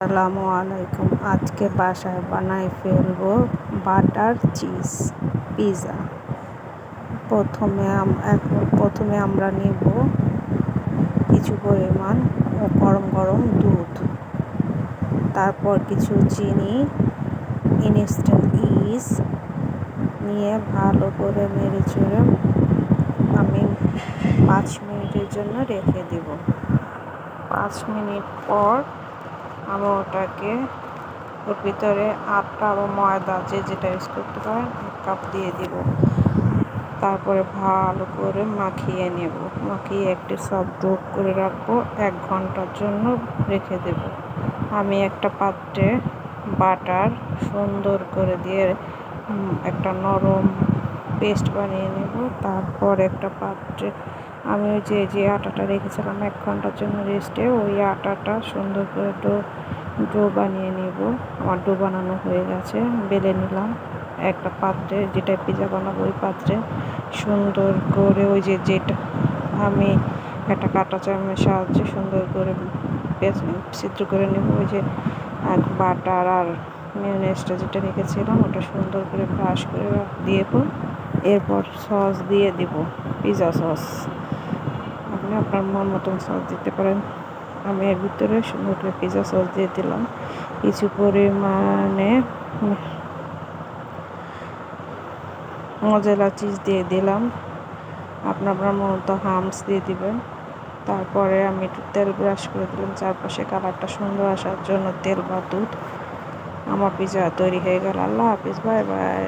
আসসালামু আলাইকুম। আজকে বাসায় বানাই ফেলবো বাটার চিজ পিৎজা। প্রথমে আমরা নিব কিছু পরিমাণ গরম গরম দুধ, তারপর কিছু চিনি, ইনস্ট্যান্ট ইস্ট নিয়ে ভালো করে নেড়ে চেড়ে আমি 5 মিনিটের জন্য রেখে দিব। 5 মিনিট পর আমি ওটাকে ওর ভিতরে আটা বা ময়দা যেটা ইউজ করতে পারেন 1 কাপ দিয়ে দিব। তারপরে ভালো করে মাখিয়ে নেব। মাখিয়ে একটি সফট ডো করে রাখবো। 1 ঘন্টার জন্য রেখে দেব। আমি একটা পাত্রে বাটার সুন্দর করে দিয়ে একটা নরম পেস্ট বানিয়ে নেব। তারপর একটা পাত্রে আমি যে আটাটা রেখেছিলাম 1 ঘন্টার জন্য রেস্টে, ওই আটাটা সুন্দর করে ডো বানিয়ে নেব। আমার ডো বানানো হয়ে গেছে, বেলে নিলাম একটা পাত্রে, যেটা পিৎজা বানাবো ওই পাত্রে সুন্দর করে যেটা আমি একটা কাঁটা চামচের সাহায্যে সুন্দর করে ছিদ্র করে নেব। বাটার আর মিউনিসটা যেটা রেখেছিলাম ওটা সুন্দর করে ব্রাশ করে দিয়ে এরপর সস দিয়ে দিব, পিৎজা সস। আপনি আপনার মন মতন সস দিতে পারেন। আমি এর ভিতরে সুন্দর করে পিৎজা সস দিয়ে দিলাম। কিছু পরিমাণে মজেলা চিজ দিয়ে দিলাম। আপনার মতো হামস দিয়ে দিবেন। তারপরে আমি একটু তেল ব্রাশ করে দিলাম চারপাশে কালারটা সুন্দর আসার জন্য, তেল বা দুধ। আমার পিৎজা তৈরি হয়ে গেল। আল্লাহ হাফিজ, বাই বাই।